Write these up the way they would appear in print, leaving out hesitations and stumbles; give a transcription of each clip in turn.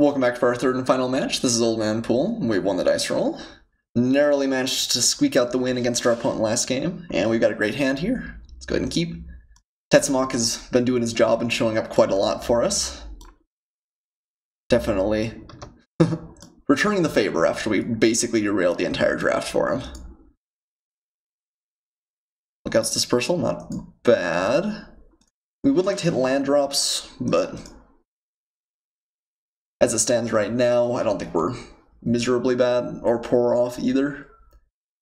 Welcome back for our third and final match. This is Old Man Poole. We won the dice roll. Narrowly managed to squeak out the win against our opponent last game, and we've got a great hand here. Let's go ahead and keep. Tetsamok has been doing his job and showing up quite a lot for us. Definitely returning the favor after we basically derailed the entire draft for him. Lookouts Dispersal, not bad. We would like to hit land drops, but as it stands right now, I don't think we're miserably bad or poor off either.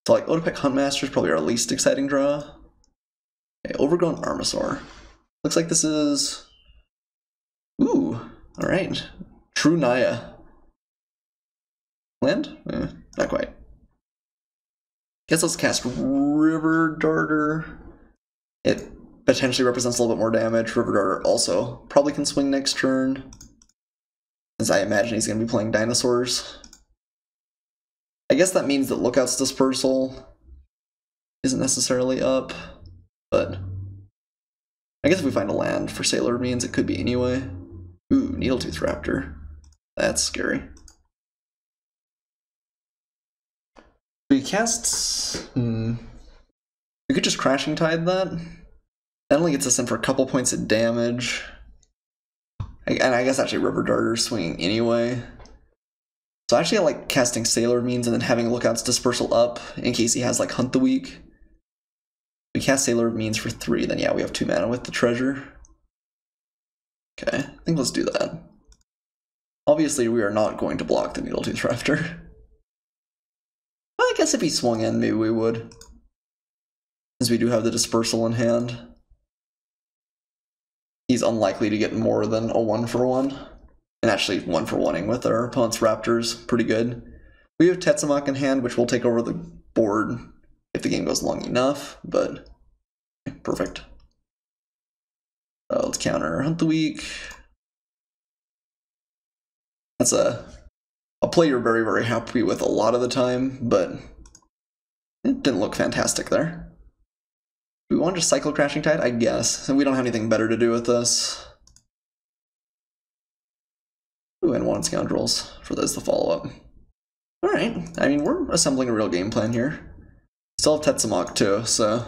So like Odapec Huntmaster is probably our least exciting draw. Okay, Overgrown Armasaur. Looks like this is... Ooh, alright. True Naya. Land? Not quite. Guess let's cast River Darter. It potentially represents a little bit more damage. River Darter also probably can swing next turn, as I imagine he's going to be playing dinosaurs. I guess that means that Lookout's Dispersal isn't necessarily up, but I guess if we find a land for Sailor Means, it could be anyway. Ooh, Needletooth Raptor. That's scary. We cast... We could just Crashing Tide that. That only gets us in for a couple points of damage. And I guess actually River Darter swinging anyway. So actually I like casting Sailor Means and then having Lookout's Dispersal up in case he has like Hunt the Weak. We cast Sailor Means for 3, then yeah, we have 2 mana with the treasure. Okay, I think let's do that. Obviously we are not going to block the Needletooth Raptor. Well, I guess if he swung in, maybe we would, since we do have the Dispersal in hand. He's unlikely to get more than a 1-for-1. And actually 1-for-1ing with our opponent's Raptors, pretty good. We have Tetsamok in hand, which will take over the board if the game goes long enough, but perfect. Let's counter Hunt the Weak. That's a play you're very, very happy with a lot of the time, but it didn't look fantastic there. Do we want to just cycle Crashing Tide? I guess. And we don't have anything better to do with this. Ooh, and Wanted Scoundrels for this, the follow-up. Alright, I mean, we're assembling a real game plan here. Still have Tetsamok too, so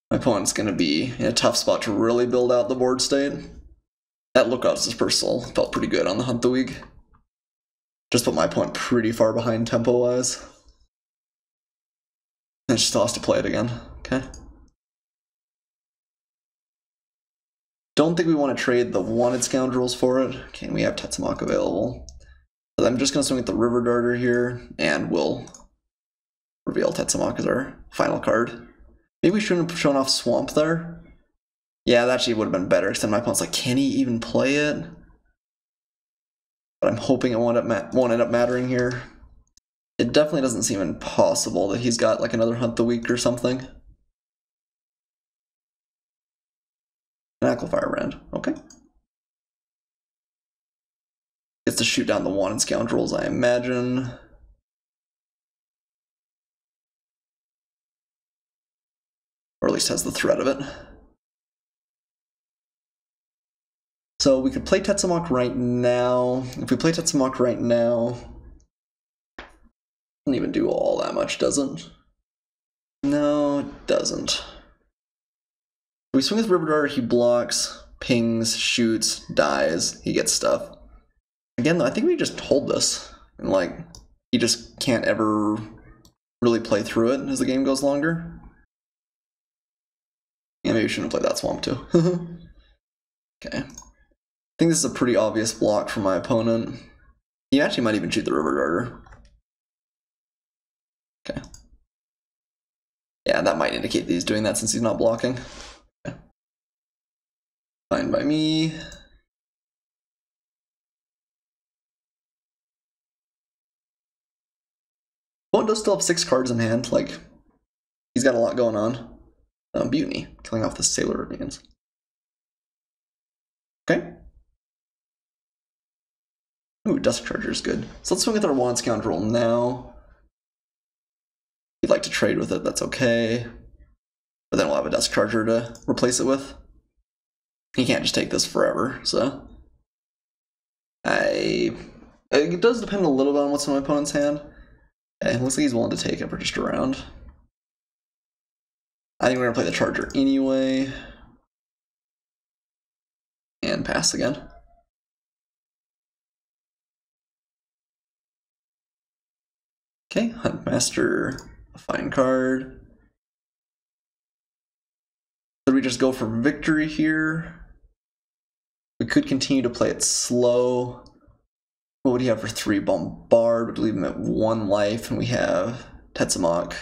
my opponent's going to be in a tough spot to really build out the board state. That Lookout's Dispersal felt pretty good on the Hunt the Weak. Just put my opponent pretty far behind tempo-wise. And she still has to play it again. Okay. Don't think we want to trade the Wanted Scoundrels for it. Okay, we have Tetsamok available. But I'm just going to swing at the River Darter here, and we'll reveal Tetsamok as our final card. Maybe we shouldn't have shown off Swamp there. Yeah, that actually would have been better, because then my opponent's like, can he even play it? But I'm hoping it won't end up mattering here. It definitely doesn't seem impossible that he's got like another Hunt the Weak or something. An Aqua Firebrand, okay. Gets to shoot down the Wanted Scoundrels, I imagine. Or at least has the threat of it. So we could play Tetsamok right now. If we play Tetsamok right now, doesn't even do all that much, does it? No, it doesn't. We swing with River Darter, he blocks, pings, shoots, dies, he gets stuff. Again, though, I think we just hold this, and like, he just can't ever really play through it as the game goes longer. Yeah, maybe we shouldn't have played that Swamp too. Okay. I think this is a pretty obvious block from my opponent. He actually might even shoot the River Darter. Okay. Yeah, that might indicate that he's doing that since he's not blocking. Okay. Fine by me. Opponent does still have 6 cards in hand, like, he's got a lot going on. Mutiny, killing off the Sailor Remains. Okay. Ooh, Dusk Charger is good. So let's swing with our Wanted Scoundrel now. If you'd like to trade with it, that's okay. But then we'll have a Dusk Charger to replace it with. He can't just take this forever, so It does depend a little bit on what's in my opponent's hand. And it looks like he's willing to take it for just a round. I think we're gonna play the Charger anyway. And pass again. Okay, Huntmaster, a fine card. Should we just go for victory here? We could continue to play it slow. What would he have for 3? Bombard would leave him at 1 life, and we have Tetsamok.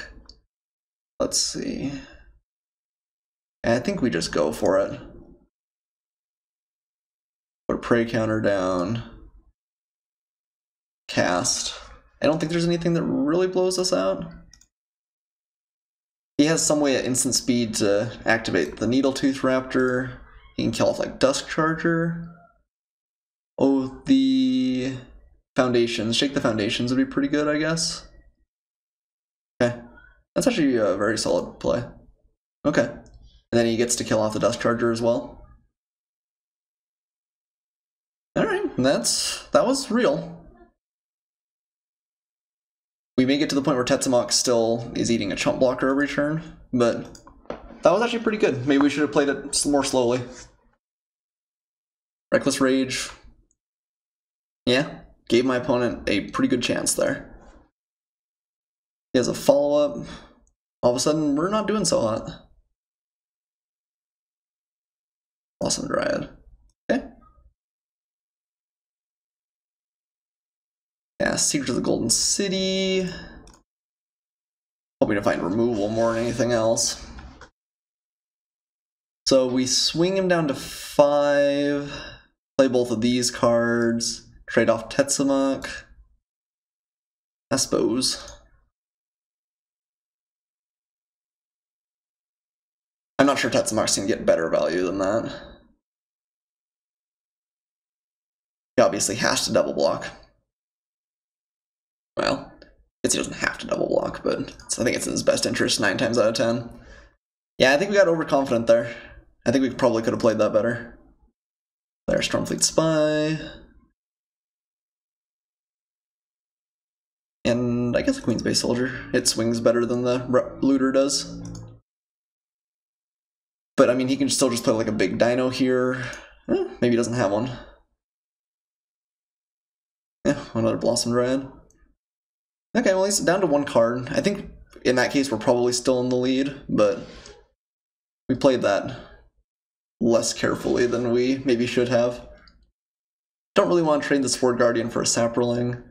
Let's see. I think we just go for it. Put a prey counter down. Cast. I don't think there's anything that really blows us out. He has some way at instant speed to activate the Needletooth Raptor. He can kill off like Dusk Charger. Oh, the Foundations. Shake the Foundations would be pretty good, I guess. Okay. That's actually a very solid play. Okay. And then he gets to kill off the Dusk Charger as well. Alright, that was real. We may get to the point where Tetsamok still is eating a chump blocker every turn, but that was actually pretty good. Maybe we should have played it more slowly. Reckless Rage. Yeah, gave my opponent a pretty good chance there. He has a follow-up. All of a sudden, we're not doing so hot. Blossom Dryad. Okay. Yeah, Secret of the Golden City. Hoping to find removal more than anything else. So we swing him down to 5, play both of these cards, trade off Tetsamok. I suppose. I'm not sure Tetsamok's gonna get better value than that. He obviously has to double block. Well, I guess he doesn't have to double block, but I think it's in his best interest 9 times out of 10. Yeah, I think we got overconfident there. I think we probably could have played that better. There's Stormfleet Spy. And I guess the Queen's Base Soldier. It swings better than the Looter does. But I mean, he can still just play like a big dino here. Maybe he doesn't have one. Yeah, another Blossom Dryad. Okay, well he's down to 1 card. I think in that case we're probably still in the lead, but we played that less carefully than we maybe should have. Don't really want to trade the Sword Guardian for a Saproling.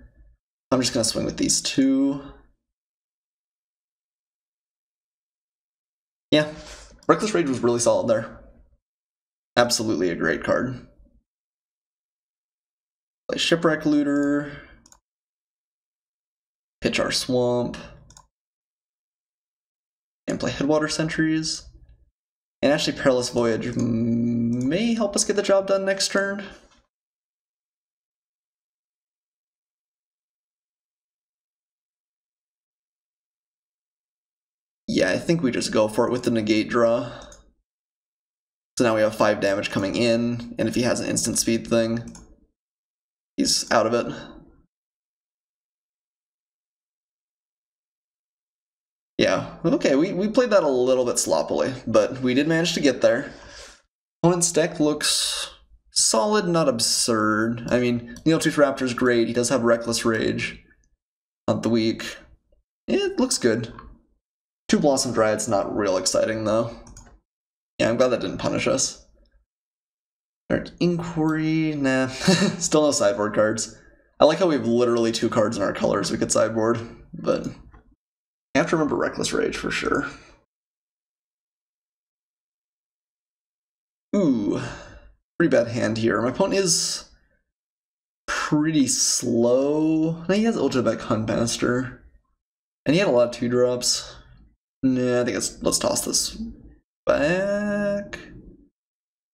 I'm just going to swing with these 2. Yeah, Reckless Rage was really solid there. Absolutely a great card. Play Shipwreck Looter. Pitch our Swamp. And play Headwater Sentries. And actually Perilous Voyage may help us get the job done next turn. Yeah, I think we just go for it with the negate draw. So now we have 5 damage coming in, and if he has an instant speed thing, he's out of it. Yeah, okay, we played that a little bit sloppily, but we did manage to get there. Opponent's deck looks solid, not absurd. I mean, Needletooth Raptor's great, he does have Reckless Rage. Not the weak. It looks good. 2 Blossom Dryad's not real exciting, though. Yeah, I'm glad that didn't punish us. Dark Inquiry, nah. Still no sideboard cards. I like how we have literally 2 cards in our colors we could sideboard, but I have to remember Reckless Rage for sure. Ooh, pretty bad hand here. My opponent is pretty slow. No, he has Ultimate Huntmaster. And he had a lot of 2-drops. Nah, I think let's toss this back.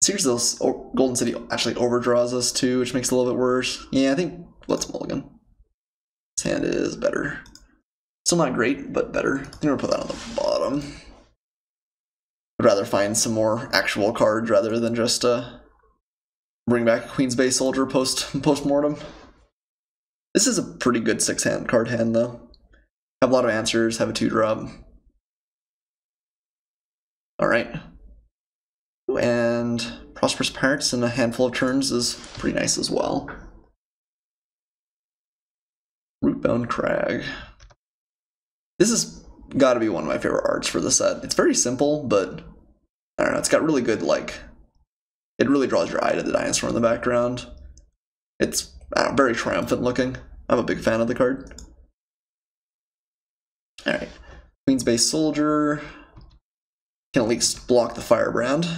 Seriously, Golden City actually overdraws us too, which makes it a little bit worse. Yeah, I think let's mulligan. This hand is better. Still not great, but better. I'm gonna put that on the bottom. I'd rather find some more actual cards rather than just Bring back a Queen's Bay Soldier post-mortem. This is a pretty good 6-hand card hand, though. Have a lot of answers, have a 2-drop. Alright. And Prosperous Pirates in a handful of turns is pretty nice as well. Rootbound Crag. This has got to be one of my favorite arts for the set. It's very simple, but I don't know, it's got really good, like, it really draws your eye to the dinosaur in the background. It's very triumphant looking. I'm a big fan of the card. Alright. Queen's Bay Soldier. Can at least block the Firebrand.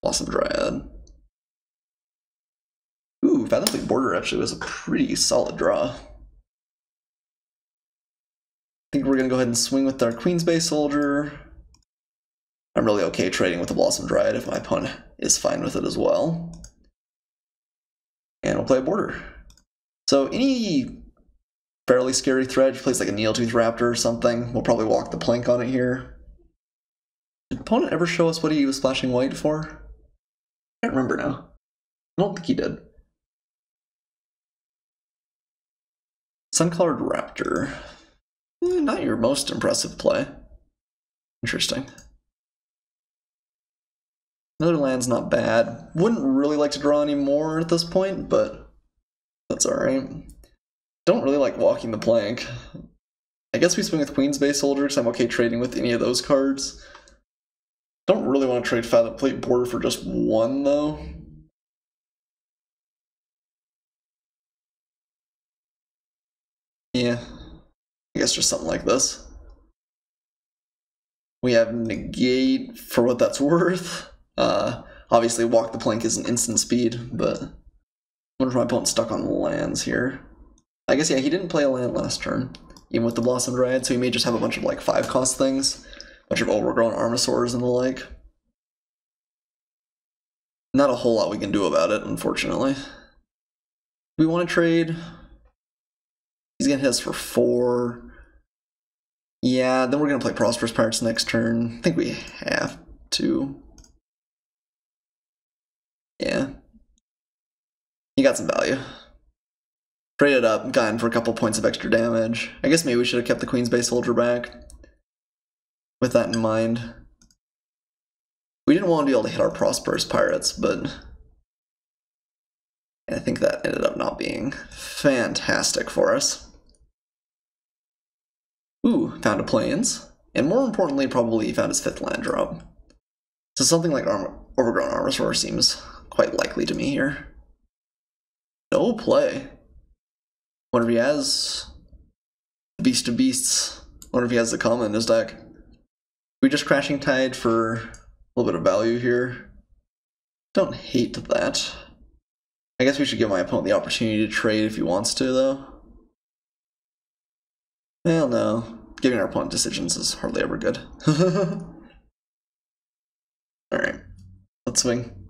Blossom Dryad. Ooh, Fathomfleet Border actually was a pretty solid draw. I think we're going to go ahead and swing with our Queen's Bay Soldier. I'm really okay trading with the Blossom Dryad if my opponent is fine with it as well. And we'll play a border. So any fairly scary threat, if he plays like a Needletooth Raptor or something, we'll probably walk the plank on it here. Did the opponent ever show us what he was splashing white for? I can't remember now. I don't think he did. Sun-Colored Raptor. Not your most impressive play. Interesting. Another land's not bad. Wouldn't really like to draw any more at this point, but that's alright. Don't really like walking the plank. I guess we swing with Queen's Bay Soldier because I'm okay trading with any of those cards. Don't really want to trade Fathomfleet Border for just one, though. Yeah, I guess just something like this. We have Negate for what that's worth. Obviously, Walk the Plank is an instant speed, but I wonder if my opponent's stuck on lands here. I guess, yeah, he didn't play a land last turn, even with the Blossom Dryad, so he may just have a bunch of, like, 5-cost things. A bunch of overgrown Armosaurs and the like. Not a whole lot we can do about it, unfortunately. We want to trade. He's going to hit us for 4. Yeah, then we're going to play Prosperous Pirates next turn. I think we have to. Yeah. He got some value. Traded up, gotten for a couple points of extra damage. I guess maybe we should have kept the Queen's Bay Soldier back. With that in mind. We didn't want to be able to hit our Prosperous Pirates, but I think that ended up not being fantastic for us. Ooh, found a Plains. And more importantly, probably found his 5th land drop. So something like Overgrown Armosaur seems quite likely to me here. No play. Wonder if he has Beast of Beasts. Wonder if he has the common in his deck. We just Crashing Tide for a little bit of value here. Don't hate that. I guess we should give my opponent the opportunity to trade if he wants to, though. Well, no. Giving our opponent decisions is hardly ever good. Alright. Let's swing.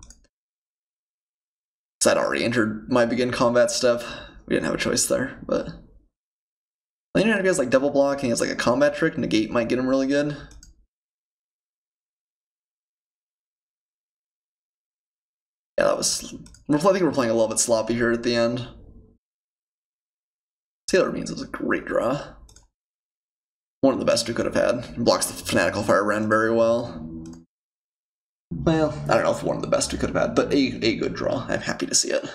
So I'd already entered my begin combat stuff. We didn't have a choice there, but later if he has like double block and he has like a combat trick, Negate might get him really good. Yeah, that was. I think we're playing a little bit sloppy here at the end. Sailor Means is a great draw. One of the best we could have had. It blocks the Fanatical Firebrand very well. Well, I don't know if one of the best we could have had, but a good draw. I'm happy to see it.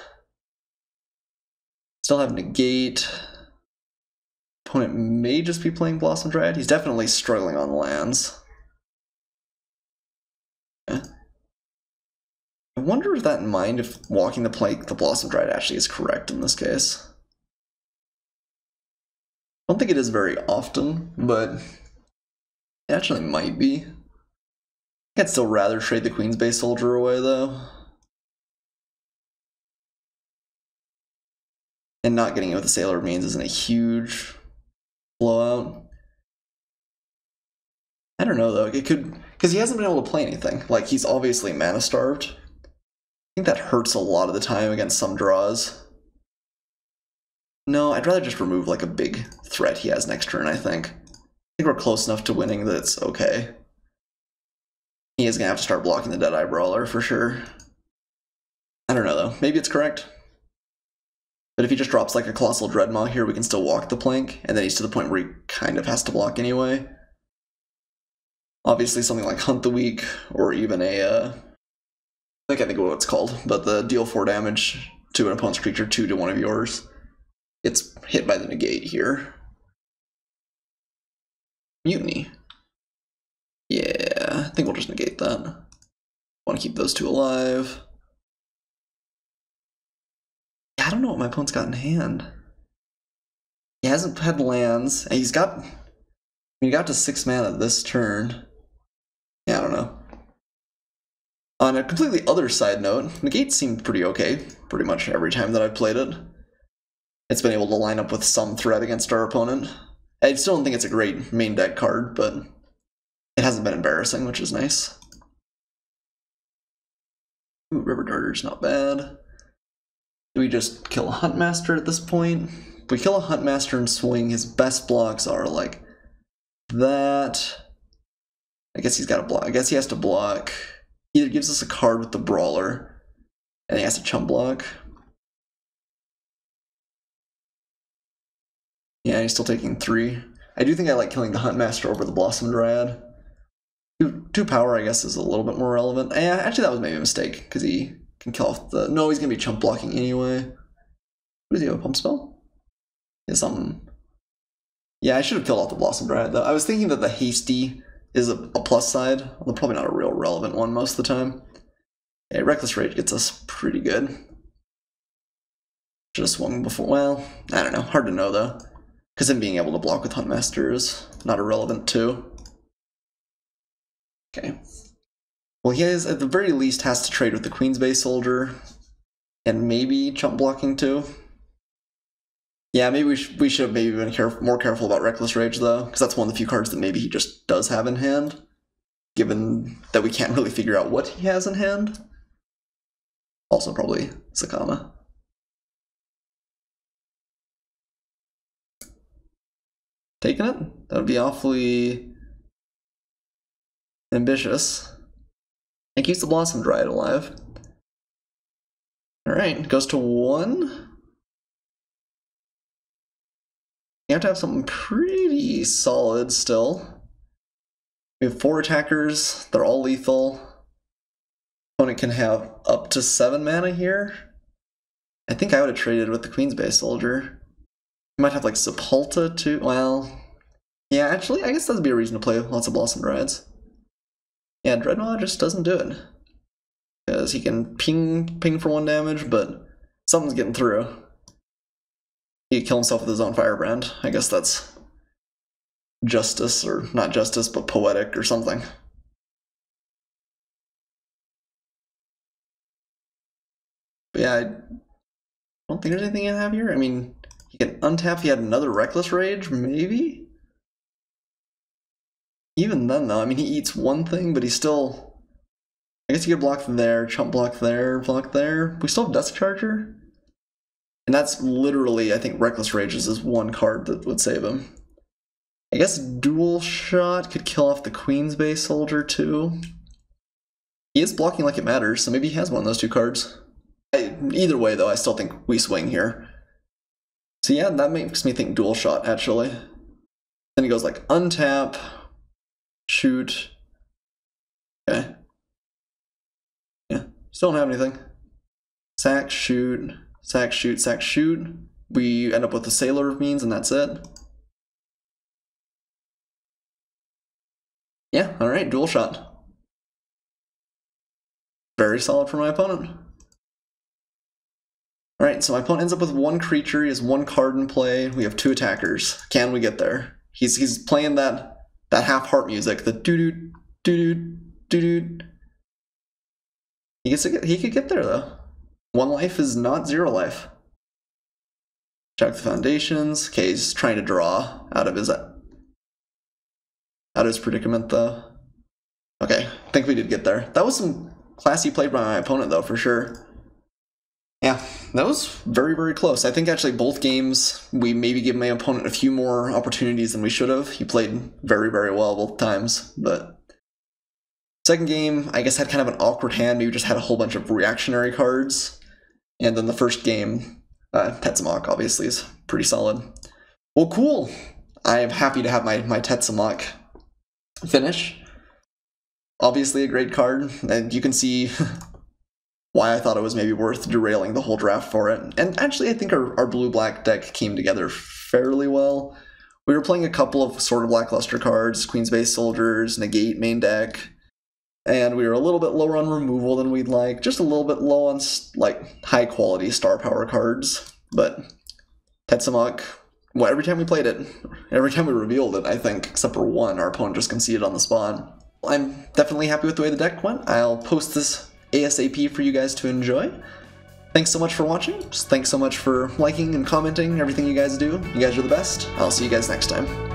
Still have Negate. Opponent may just be playing Blossom Dryad. He's definitely struggling on lands. Yeah. I wonder with that in mind if walking the plank, the Blossom Dryad actually is correct in this case. I don't think it is very often, but it actually might be. I'd still rather trade the Queen's Bay Soldier away, though. And not getting it with the Sailor Means isn't a huge blowout. I don't know, though. It could, because he hasn't been able to play anything. Like, he's obviously mana-starved. I think that hurts a lot of the time against some draws. No, I'd rather just remove, like, a big threat he has next turn, I think. I think we're close enough to winning that it's okay. He is gonna have to start blocking the Deadeye Brawler for sure. I don't know though. Maybe it's correct. But if he just drops like a Colossal Dreadmaw here, we can still walk the plank, and then he's to the point where he kind of has to block anyway. Obviously something like Hunt the Weak, or even a, I think of what it's called, but the deal 4 damage to an opponent's creature, 2 to one of yours. It's hit by the negate here. Mutiny. Yeah, I think we'll just negate that. Want to keep those 2 alive. I don't know what my opponent's got in hand. He hasn't had lands, and he got to 6 mana this turn. Yeah, I don't know. On a completely other side note, negate seemed pretty okay, pretty much every time that I've played it. It's been able to line up with some threat against our opponent. I still don't think it's a great main deck card, but it hasn't been embarrassing, which is nice. Ooh, River Darter's not bad. Do we just kill a Huntmaster at this point? If we kill a Huntmaster and swing, his best blocks are like that. I guess he's got to block. I guess he has to block. Either gives us a card with the Brawler, and he has to chump block. Yeah, he's still taking 3. I do think I like killing the Huntmaster over the Blossom Dryad. 2 power, I guess, is a little bit more relevant. Actually, that was maybe a mistake, because he can kill off the... No, he's going to be chump blocking anyway. What does he have, a pump spell? Yeah, something... Yeah, I should have killed off the Blossom Dryad, though. I was thinking that the Hasty is a plus side, although probably not a real relevant one most of the time. Yeah, Reckless Rage gets us pretty good. Should have swung before... Well, I don't know. Hard to know, though. Because him being able to block with Huntmaster is not irrelevant, too. Okay. Well, he has, at the very least, has to trade with the Queen's Bay Soldier, and maybe chump blocking too. Yeah, maybe we should have maybe been more careful about Reckless Rage though, because that's one of the few cards that maybe he just does have in hand, given that we can't really figure out what he has in hand. Also probably Sakama. Taking it? That would be awfully ambitious. And keeps the Blossom Dryad alive. Alright, goes to 1. You have to have something pretty solid still. We have 4 attackers, they're all lethal. Opponent can have up to 7 mana here. I think I would have traded with the Queen's Bay Soldier. You might have like Sepulta too. Well, yeah, actually, I guess that'd be a reason to play lots of Blossom Dryads. Yeah, Dreadmaw just doesn't do it. Because he can ping for 1 damage, but something's getting through. He could kill himself with his own Firebrand. I guess that's justice, or not justice, but poetic or something. But yeah, I don't think there's anything I have here. I mean, he can untap, he had another Reckless Rage, maybe? Even then, though, I mean, he eats 1 thing, but he's still... I guess he could block there, chump block there, block there. We still have Dusk Charger? And that's literally, I think, Reckless Rage is 1 card that would save him. I guess Dual Shot could kill off the Queen's Bay Soldier, too. He is blocking like it matters, so maybe he has one of those 2 cards. Either way, though, I still think we swing here. So yeah, that makes me think Dual Shot, actually. Then he goes like, untap... Shoot. Okay. Yeah. Still don't have anything. Sack, shoot, sack, shoot, sack, shoot. We end up with the Sailor of Means, and that's it. Yeah, alright, dual shot. Very solid for my opponent. Alright, so my opponent ends up with 1 creature, he has 1 card in play, we have 2 attackers. Can we get there? He's playing that half heart music, the doo-doo, doo-doo, doo-doo. He could get there though. 1 life is not 0 life. Check the foundations. Okay, he's trying to draw out of his predicament though. Okay, I think we did get there. That was some classy play by my opponent though, for sure. Yeah, that was very, very close. I think actually both games, we maybe gave my opponent a few more opportunities than we should have. He played very, very well both times, but Second game, I guess, had kind of an awkward hand, maybe just had a whole bunch of reactionary cards. And then the first game, Tetsamok obviously is pretty solid. Well, cool. I am happy to have my Tetsamok finish. Obviously a great card, and you can see why I thought it was maybe worth derailing the whole draft for it. And actually, I think our blue-black deck came together fairly well. We were playing a couple of sort of lackluster cards, Queen's Base Soldiers, Negate main deck, and we were a little bit lower on removal than we'd like, just a little bit low on like high-quality star power cards. But Tetsamok, well, every time we played it, every time we revealed it, I think, except for one, our opponent just conceded on the spot. I'm definitely happy with the way the deck went. I'll post this ASAP for you guys to enjoy. Thanks so much for watching. Thanks so much for liking and commenting everything you guys do. You guys are the best. I'll see you guys next time.